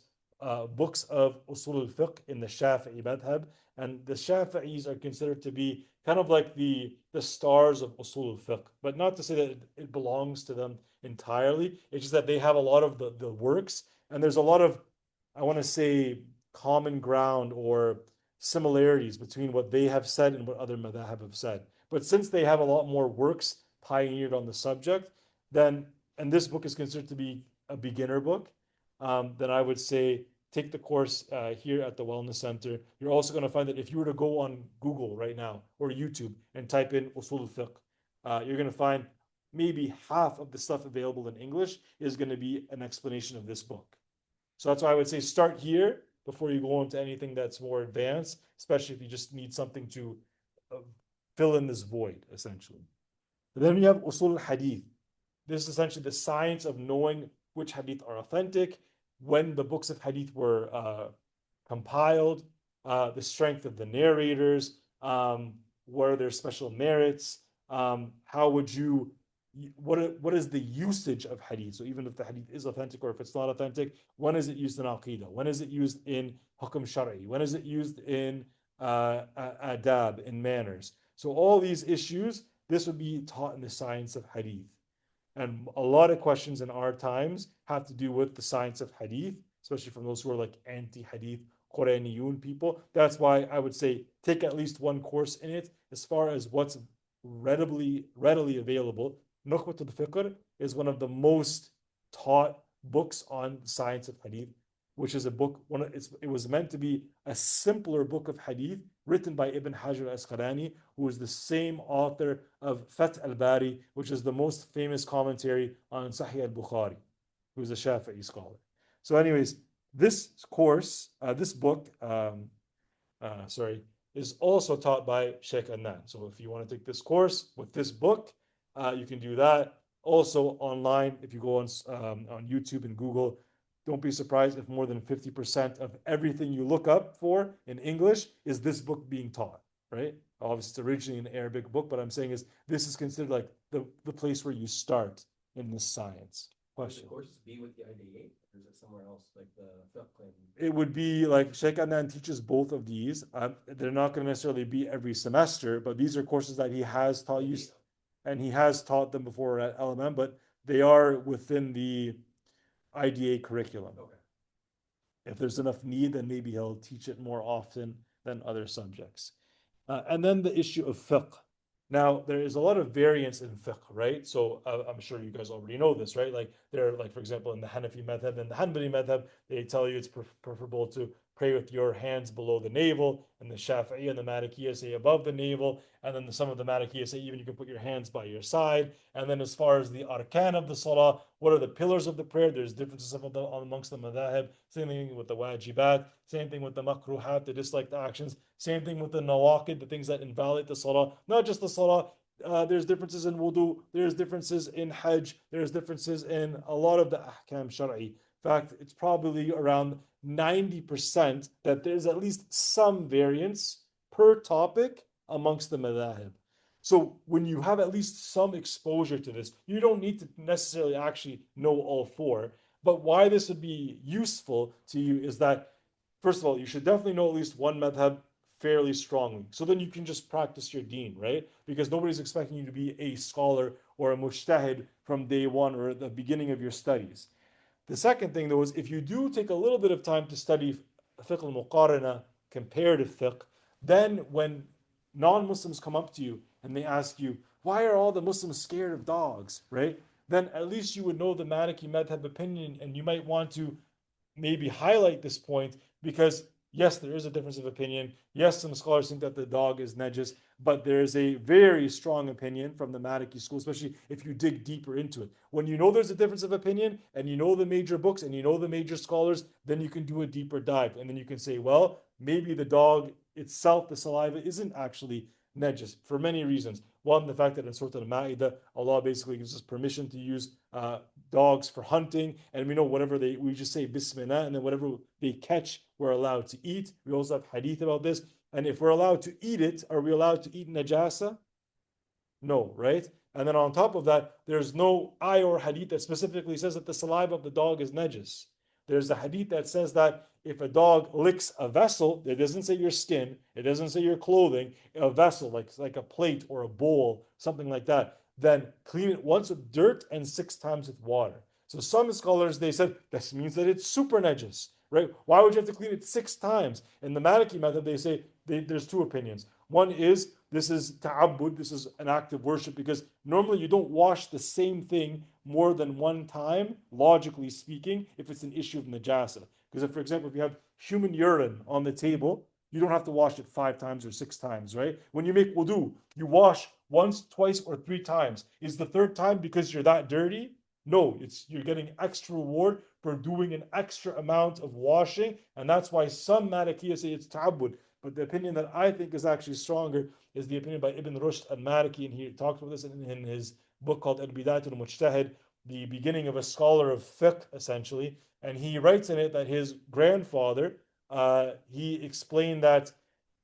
books of usul al-fiqh in the Shafi'i madhab. And the Shafi'is are considered to be kind of like the stars of usul al-fiqh, but not to say that it belongs to them entirely. It's just that they have a lot of the works, and there's a lot of, I want to say, common ground or similarities between what they have said and what other madhab have said. But since they have a lot more works pioneered on the subject, then, and this book is considered to be a beginner book, then I would say take the course here at the Wellness Center. You're also going to find that if you were to go on Google right now or YouTube and type in usul al-fiqh, you're going to find maybe half of the stuff available in English is going to be an explanation of this book. So that's why I would say start here before you go into anything that's more advanced, especially if you just need something to fill in this void, essentially. But then we have usul hadith. This is essentially the science of knowing which hadith are authentic, when the books of hadith were compiled, the strength of the narrators, what are their special merits, how would you, what is the usage of hadith? So even if the hadith is authentic or if it's not authentic, when is it used in aqidah? When is it used in hukm shar'i? When is it used in adab, in manners? So all these issues, this would be taught in the science of hadith. And a lot of questions in our times have to do with the science of hadith, especially from those who are like anti-hadith, Quraniyun people. That's why I would say take at least one course in it. As far as what's readily available, Nukhbat al-Fiqh is one of the most taught books on the science of hadith, which is a book, it was meant to be a simpler book of hadith written by Ibn Hajar al-Asqalani, who is the same author of Fath al-Bari, which is the most famous commentary on Sahih al-Bukhari, who is a Shafi'i scholar. So anyways, this course, this book, is also taught by Sheikh Adnan. So if you want to take this course with this book, you can do that. Also online, if you go on YouTube and Google, don't be surprised if more than 50% of everything you look up for in English is this book being taught, right? Obviously, it's originally an Arabic book, but I'm saying is this is considered like the place where you start in this science. Question. Would the courses be with the IDA, or is it somewhere else, like the fiqh? It would be like Sheikh Adnan teaches both of these. They're not going to necessarily be every semester, but these are courses that he has taught you, and he has taught them before at LMM, but they are within the IDA curriculum. Okay. If there's enough need, then maybe he'll teach it more often than other subjects. And then the issue of fiqh. Now, there is a lot of variance in fiqh, right? So I'm sure you guys already know this, right? Like for example, in the Hanafi madhab and the Hanbali madhab, they tell you it's preferable to pray with your hands below the navel, and the Shafi'i and the Malikiya say above the navel, and then some of the Malikiya say even you can put your hands by your side. And then as far as the arkan of the salah, what are the pillars of the prayer? There's differences amongst the madhab. Same thing with the wajibat, same thing with the makruhat, the disliked actions, same thing with the nawaqid, the things that invalidate the salah. Not just the salah, there's differences in wudu, there's differences in hajj, there's differences in a lot of the ahkam shar'i. In fact, it's probably around 90% that there's at least some variance per topic amongst the madhahib. So when you have at least some exposure to this, you don't need to necessarily actually know all four. But why this would be useful to you is that, first of all, you should definitely know at least one madhab fairly strongly. So then you can just practice your deen, right? Because nobody's expecting you to be a scholar or a mujtahid from day one or at the beginning of your studies. The second thing, though, is if you do take a little bit of time to study fiqh al-muqarana, comparative fiqh, then when non-Muslims come up to you and they ask you, why are all the Muslims scared of dogs, right? Then at least you would know the Maliki madhab opinion, and you might want to maybe highlight this point because yes, there is a difference of opinion. Yes, some scholars think that the dog is najis, but there is a very strong opinion from the Maliki school, especially if you dig deeper into it. When you know there's a difference of opinion and you know the major books and you know the major scholars, then you can do a deeper dive. And then you can say, well, maybe the dog itself, the saliva, isn't actually najis for many reasons. One, the fact that in Surah Al-Ma'idah, Allah basically gives us permission to use dogs for hunting, and we know whatever we just say Bismillah, and then whatever they catch, we're allowed to eat. We also have hadith about this. And if we're allowed to eat it, are we allowed to eat najasa? No, right? And then on top of that, there's no ayah or hadith that specifically says that the saliva of the dog is najis. There's a hadith that says that if a dog licks a vessel, it doesn't say your skin, it doesn't say your clothing, a vessel like a plate or a bowl, something like that, then clean it once with dirt and 6 times with water. So some scholars, they said this means that it's super najis, right? Why would you have to clean it 6 times? In the Maliki method, they say there's two opinions. One is this is ta'abbud, this is an act of worship, because normally you don't wash the same thing more than one time, logically speaking, if it's an issue of najasa. Because if, for example, if you have human urine on the table, you don't have to wash it 5 times or 6 times, right? When you make wudu, you wash once, twice, or 3 times. Is the third time because you're that dirty? No, you're getting extra reward for doing an extra amount of washing, and that's why some Malikiyah say it's ta'abbud. But the opinion that I think is actually stronger is the opinion by Ibn Rushd al-Maliki, and he talked about this in his book called Al-Bidayat al-Mujtahid, the beginning of a scholar of fiqh, essentially. And he writes in it that his grandfather, he explained that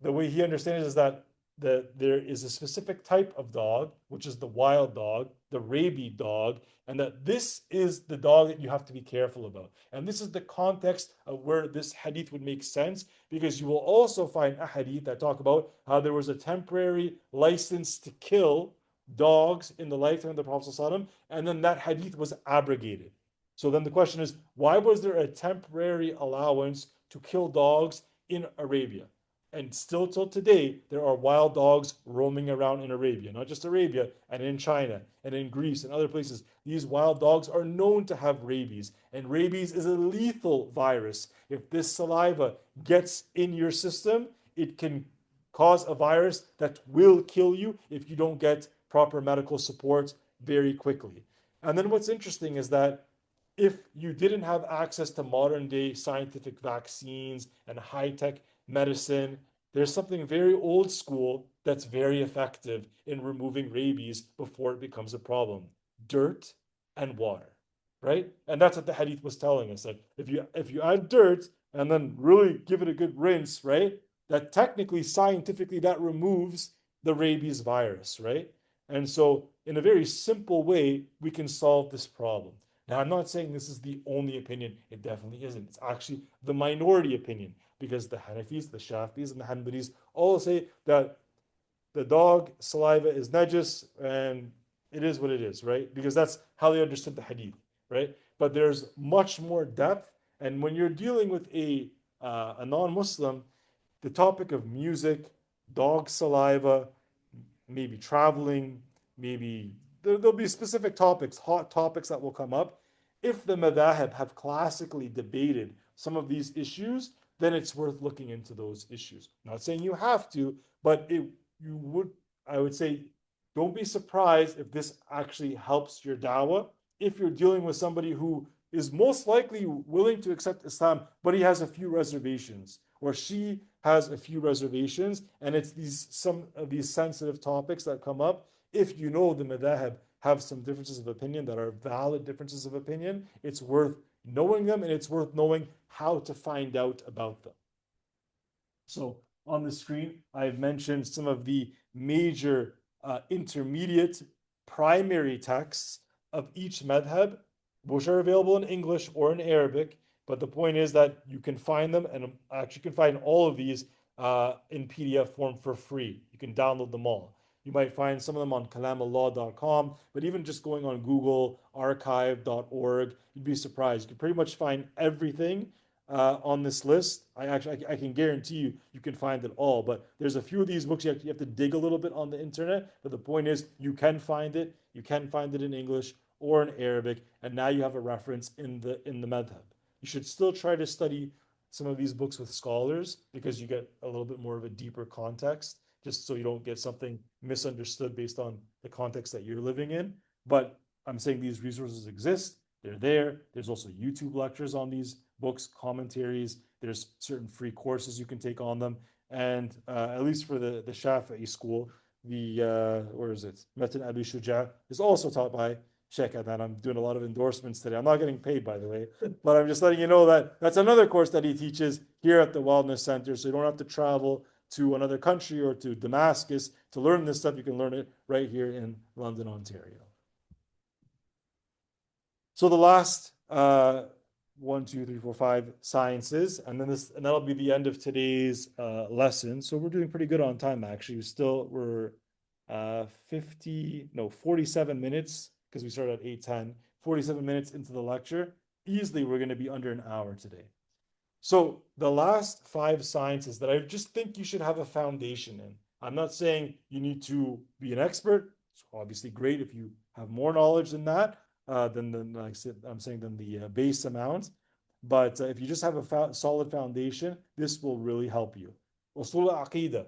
the way he understands it is that there is a specific type of dog, which is the wild dog, the rabid dog, and that this is the dog that you have to be careful about. And this is the context of where this hadith would make sense, because you will also find a hadith that talk about how there was a temporary license to kill dogs in the lifetime of the Prophet ﷺ, and then that hadith was abrogated. So then the question is, why was there a temporary allowance to kill dogs in Arabia? And still till today, there are wild dogs roaming around in Arabia, not just Arabia, and in China, and in Greece, and other places. These wild dogs are known to have rabies, and rabies is a lethal virus. If this saliva gets in your system, it can cause a virus that will kill you if you don't get proper medical support very quickly. And then what's interesting is that if you didn't have access to modern day scientific vaccines and high tech medicine, there's something very old school that's very effective in removing rabies before it becomes a problem: dirt and water, right? And that's what the hadith was telling us, that if you add dirt and then really give it a good rinse, right, that technically scientifically that removes the rabies virus, right? And so in a very simple way we can solve this problem. Now, I'm not saying this is the only opinion. It definitely isn't. It's actually the minority opinion, because the Hanafis, the Shafis, and the Hanbalis all say that the dog saliva is najis and it is what it is, right? Because that's how they understood the hadith, right? But there's much more depth. And when you're dealing with a non-Muslim, the topic of music, dog saliva, maybe traveling, maybe there'll be specific topics, hot topics that will come up. If the madhahib have classically debated some of these issues, then it's worth looking into those issues. I'm not saying you have to, but you would, I would say, don't be surprised if this actually helps your dawah. If you're dealing with somebody who is most likely willing to accept Islam, but he has a few reservations, or she has a few reservations, and it's some of these sensitive topics that come up. If you know the madhahib have some differences of opinion that are valid differences of opinion, it's worth knowing them, and it's worth knowing how to find out about them. So on the screen, I've mentioned some of the major intermediate primary texts of each madhab, which are available in English or in Arabic. But the point is that you can find them, and actually you can find all of these in PDF form for free. You can download them all. You might find some of them on kalamallah.com, but even just going on Google, archive.org, you'd be surprised. You can pretty much find everything on this list. I can guarantee you can find it all. But there's a few of these books you have to dig a little bit on the internet. But the point is, you can find it. You can find it in English or in Arabic, and now you have a reference in the madhab. You should still try to study some of these books with scholars because you get a little bit more of a deeper context, just so you don't get something misunderstood based on the context that you're living in. But I'm saying these resources exist. They're there. There's also YouTube lectures on these books, commentaries. There's certain free courses you can take on them. And at least for the Shafi'i school, where is it? Matan Abi Shuja is also taught by Sheikh Adnan. I'm doing a lot of endorsements today. I'm not getting paid, by the way, but I'm just letting you know that that's another course that he teaches here at the Wellness Center. So you don't have to travel to another country or to Damascus to learn this stuff. You can learn it right here in London, Ontario. So the last 1, 2, 3, 4, 5 sciences, and that'll be the end of today's lesson. So we're doing pretty good on time, actually. We're 47 minutes because we started at 8:10. 47 minutes into the lecture. Easily, we're going to be under an hour today. So the last 5 sciences that I just think you should have a foundation in. I'm not saying you need to be an expert. It's obviously great if you have more knowledge than that, than like I'm saying, than the base amount. But if you just have a solid foundation, this will really help you. Usul al-Aqidah.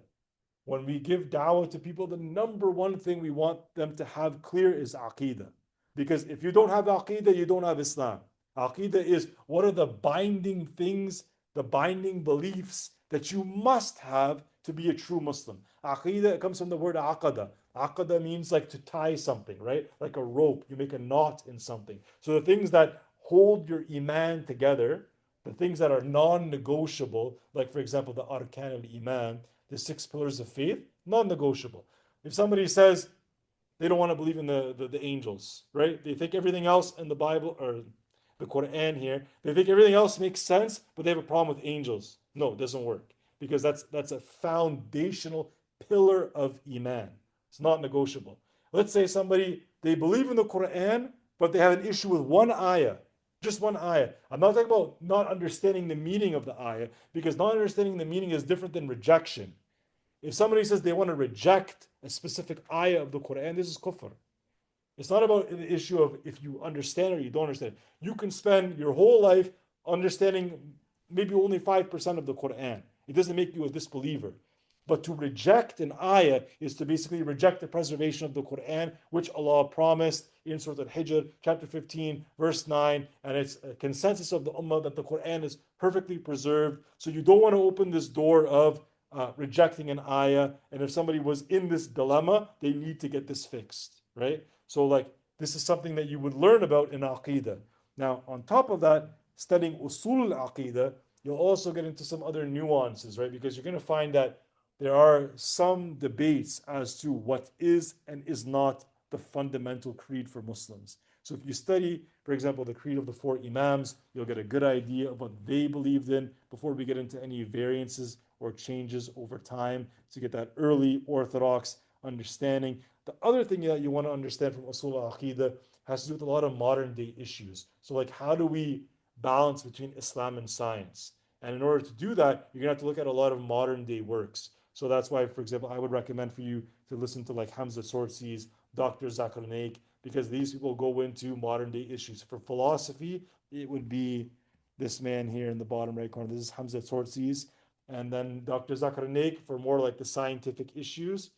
When we give da'wah to people, the number one thing we want them to have clear is Aqidah. Because if you don't have Aqidah, you don't have Islam. Aqidah is what are the binding things, the binding beliefs that you must have to be a true Muslim. Aqidah comes from the word aqada. Aqada means like to tie something, right? Like a rope. You make a knot in something. So the things that hold your iman together, the things that are non-negotiable, like for example, the arkan al-iman, the 6 pillars of faith, non-negotiable. If somebody says they don't want to believe in the angels, right? They think everything else in the Bible or the Quran here, they think everything else makes sense, but they have a problem with angels. No, it doesn't work because that's a foundational pillar of iman. It's not negotiable. Let's say they believe in the Quran, but they have an issue with one ayah, just one ayah. I'm not talking about not understanding the meaning of the ayah, because not understanding the meaning is different than rejection. If somebody says they want to reject a specific ayah of the Quran, this is kufr. It's not about the issue of if you understand or you don't understand. You can spend your whole life understanding maybe only 5% of the Quran. It doesn't make you a disbeliever. But to reject an ayah is to basically reject the preservation of the Quran, which Allah promised in Surah Al-Hijr, chapter 15, verse 9. And it's a consensus of the Ummah that the Quran is perfectly preserved. So you don't want to open this door of rejecting an ayah. And if somebody was in this dilemma, they need to get this fixed, right? So this is something that you would learn about in Aqidah. Now, on top of that, studying Usul al-Aqidah, you'll also get into some other nuances, right? Because you're going to find that there are some debates as to what is and is not the fundamental creed for Muslims. So if you study, for example, the creed of the 4 Imams, you'll get a good idea of what they believed in before we get into any variances or changes over time to get that early orthodox understanding. The other thing that you want to understand from Usul al-Aqidah has to do with a lot of modern day issues. So how do we balance between Islam and science? And in order to do that, you're going to have to look at a lot of modern day works. So that's why, for example, I would recommend for you to listen to Hamza Tsortsi's Dr. Zakir Naik, because these people go into modern day issues. For philosophy, it would be this man here in the bottom right corner. This is Hamza Tsortsi's. And then Dr. Zakir Naik for more like the scientific issues.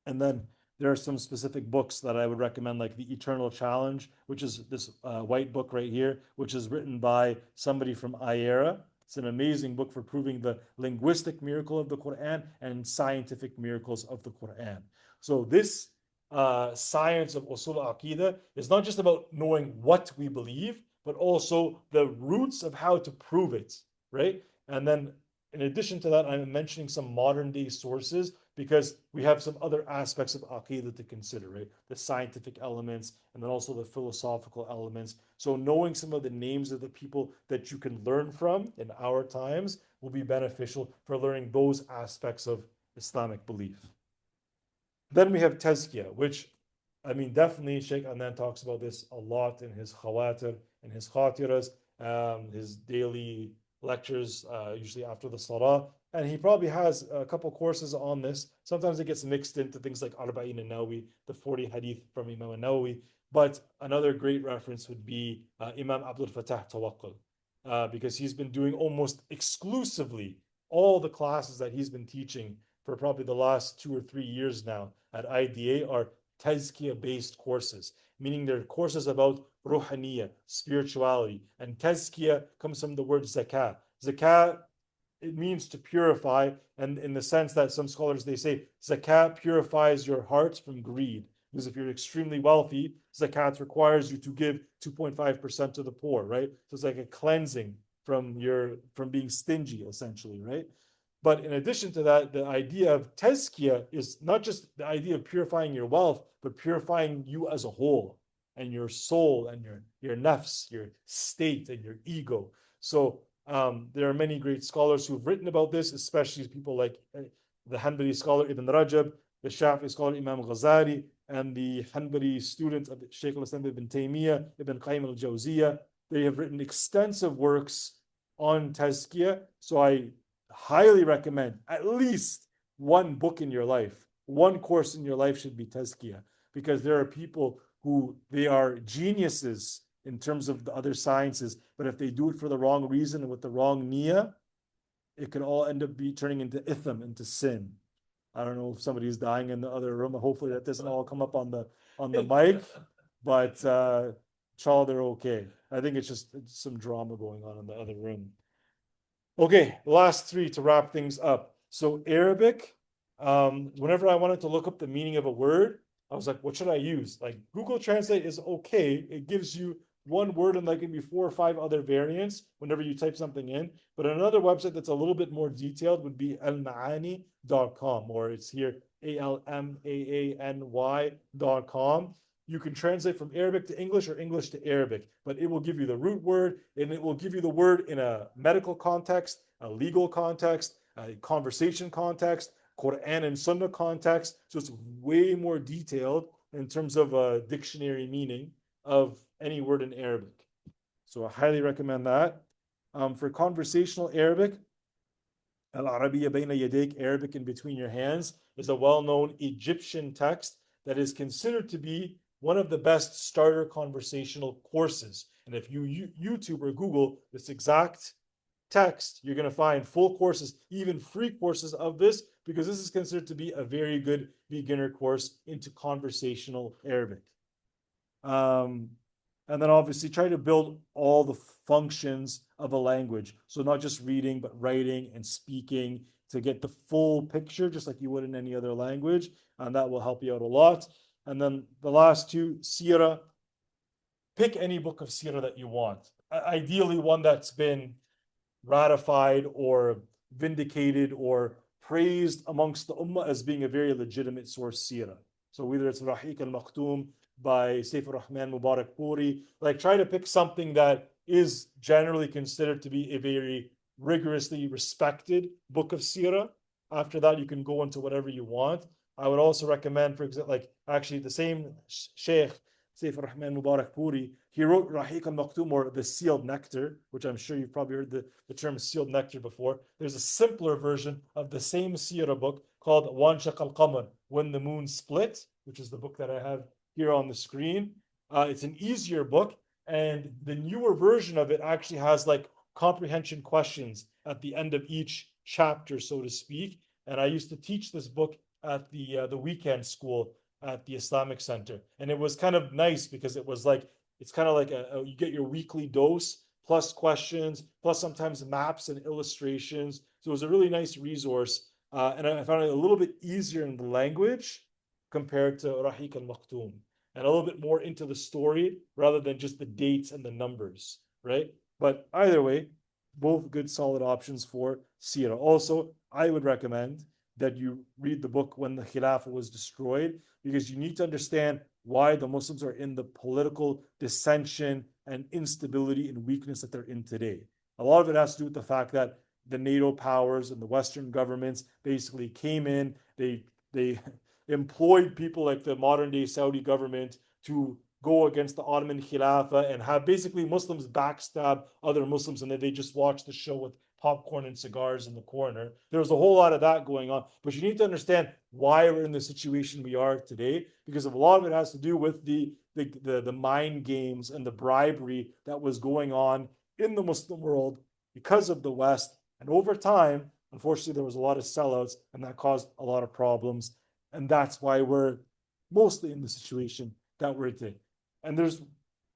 And then there are some specific books that I would recommend, like The Eternal Challenge, which is this white book right here, which is written by somebody from IERA. It's an amazing book for proving the linguistic miracle of the Quran and scientific miracles of the Quran. So this science of Usul Aqidah is not just about knowing what we believe, but also the roots of how to prove it, right? And then in addition to that, I'm mentioning some modern day sources because we have some other aspects of Aqidah to consider, right? The scientific elements and then also the philosophical elements. So knowing some of the names of the people that you can learn from in our times will be beneficial for learning those aspects of Islamic belief. Then we have Tazkiyah, which, I mean, definitely Sheikh Anand talks about this a lot in his Khawatir, in his Khatiras, his daily lectures, usually after the Salah. And he probably has a couple courses on this. Sometimes it gets mixed into things like Arba'in an-Nawawi, the 40 hadith from Imam an-Nawawi. But another great reference would be Imam Abdul Fattah Tawakkul, because he's been doing almost exclusively all the classes that he's been teaching for probably the last 2 or 3 years now at IDA are tazkiyah based courses, meaning they're courses about ruhaniyah, spirituality. And tazkiyah comes from the word zakah. Zakah, it means to purify, and in the sense that some scholars they say zakat purifies your heart from greed, because if you're extremely wealthy, zakat requires you to give 2.5% to the poor, right? So it's like a cleansing from being stingy, essentially, right? But in addition to that, the idea of tazkiyah is not just the idea of purifying your wealth, but purifying you as a whole, and your soul, and your nafs, your state, and your ego. So there are many great scholars who've written about this, especially people like the Hanbali scholar Ibn Rajab, the Shafi'i scholar Imam Ghazali, and the Hanbali student of Shaykh al-Islam Ibn Taymiyyah, Ibn Qayyim al-Jawziyah. They have written extensive works on tazkiyah. So I highly recommend at least one book in your life, one course in your life should be tazkiyah, because there are people who they are geniuses in terms of the other sciences, but if they do it for the wrong reason and with the wrong niyyah, it could all end up turning into itham, into sin. I don't know if somebody's dying in the other room. Hopefully that doesn't all come up on the mic, but inshallah they're okay. I think it's some drama going on in the other room. Okay, last three to wrap things up. So Arabic, whenever I wanted to look up the meaning of a word, I was like, what should I use? Like Google Translate is okay. It gives you one word and like maybe 4 or 5 other variants whenever you type something in. But another website that's a little bit more detailed would be almaani.com, or it's here almaany.com. You can translate from Arabic to English or English to Arabic, but it will give you the root word, and it will give you the word in a medical context, a legal context, a conversation context, Quran and Sunnah context. So it's way more detailed in terms of a dictionary meaning of any word in Arabic. So I highly recommend that. For conversational Arabic, Al-Arabiya Bayna Yadayk, Arabic in between your hands, is a well-known Egyptian text that is considered to be one of the best starter conversational courses. And if you YouTube or Google this exact text, you're going to find full courses, even free courses of this, because this is considered to be a very good beginner course into conversational Arabic. And then obviously try to build all the functions of a language. So not just reading, but writing and speaking to get the full picture, just like you would in any other language. And that will help you out a lot. And then the last two, Sirah. Pick any book of Sirah that you want. Ideally, one that's been ratified or vindicated or praised amongst the Ummah as being a very legitimate source Sirah. So whether it's Rahiq al-Maktoum by Saif ar-Rahman Mubarak Puri, like try to pick something that is generally considered to be a very rigorously respected book of Sirah. After that, you can go into whatever you want. I would also recommend, for example, like actually the same Sheikh, Saif ar-Rahman Mubarak Puri, he wrote Rahiq al-Maktoum, or the sealed nectar, which I'm sure you've probably heard the term sealed nectar before. There's a simpler version of the same Sirah book called Wanshaq al-Qamar, When the Moon Split, which is the book that I have here on the screen. It's an easier book, and the newer version of it actually has like comprehension questions at the end of each chapter, so to speak. And I used to teach this book at the weekend school at the Islamic Center, and it was kind of nice because it was like it's kind of like you get your weekly dose plus questions plus sometimes maps and illustrations. So it was a really nice resource, and I found it a little bit easier in the language compared to Rahiq al-Maktoum, and a little bit more into the story rather than just the dates and the numbers, right? But either way, both good solid options for Sirah. Also, I would recommend that you read the book When the Khilafah Was Destroyed, because you need to understand why the Muslims are in the political dissension and instability and weakness that they're in today. A lot of it has to do with the fact that the NATO powers and the Western governments basically came in, they employed people like the modern day Saudi government to go against the Ottoman Khilafah and have basically Muslims backstab other Muslims, and then they just watch the show with popcorn and cigars in the corner. There's a whole lot of that going on, but you need to understand why we're in the situation we are today, because a lot of it has to do with the mind games and the bribery that was going on in the Muslim world because of the West. And over time, unfortunately, there was a lot of sellouts, and that caused a lot of problems. And that's why we're mostly in the situation that we're in. And there's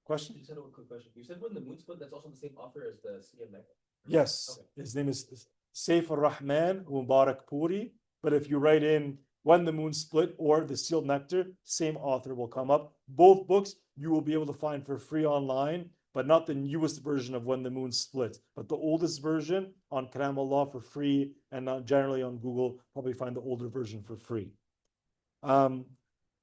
question. You said a quick question. You said when the moon split, that's also the same author as the City of Mecca. Yes, Okay. his name is Saif al-Rahman Mubarak Puri. But if you write in When the Moon Split or The Sealed Nectar, same author will come up. Both books you will be able to find for free online, but not the newest version of When the Moon Split, but the oldest version on Kalam Allah for free, and generally on Google, probably find the older version for free.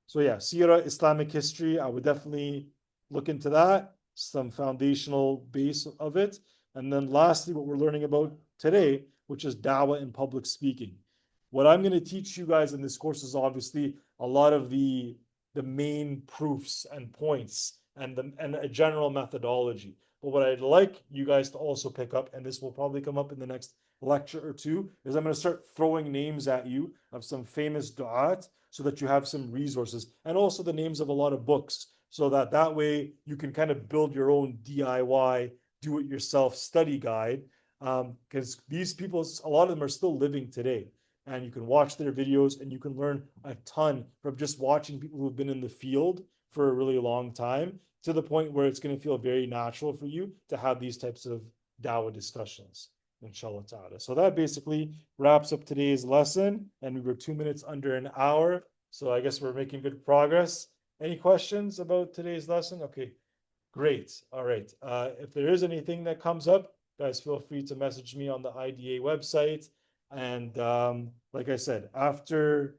So yeah, Sira, Islamic history, I would definitely look into that, some foundational base of it. And then lastly, what we're learning about today, which is dawah and public speaking. What I'm going to teach you guys in this course is obviously a lot of the main proofs and points and a general methodology. But what I'd like you guys to also pick up, and this will probably come up in the next lecture or two, is I'm going to start throwing names at you of some famous du'at so that you have some resources, and also the names of a lot of books, so that way you can kind of build your own DIY, do it yourself study guide. Because these people, a lot of them are still living today, and you can watch their videos and you can learn a ton from just watching people who've been in the field for a really long time, to the point where it's going to feel very natural for you to have these types of dawah discussions, inshallah ta'ala. So that basically wraps up today's lesson, and we were 2 minutes under an hour, so I guess we're making good progress. Any questions about today's lesson? Okay, great. All right. If there is anything that comes up, guys, feel free to message me on the IDA website. And like I said, after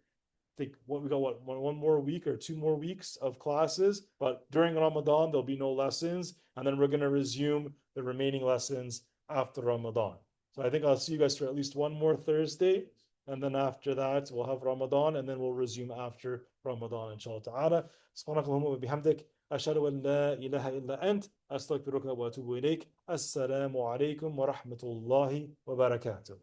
think what we got, what, one more week or 2 more weeks of classes, but during Ramadan there'll be no lessons, and then we're going to resume the remaining lessons after Ramadan. So I think I'll see you guys for at least one more Thursday, and then after that we'll have Ramadan, and then we'll resume after Ramadan, inshallah ta'ala. Subhanakallahumma wa bihamdik, ashhadu an la ilaha illa ant, astaghfiruka wa atubu ilayk. Assalamu alaikum wa rahmatullahi wa barakatuh.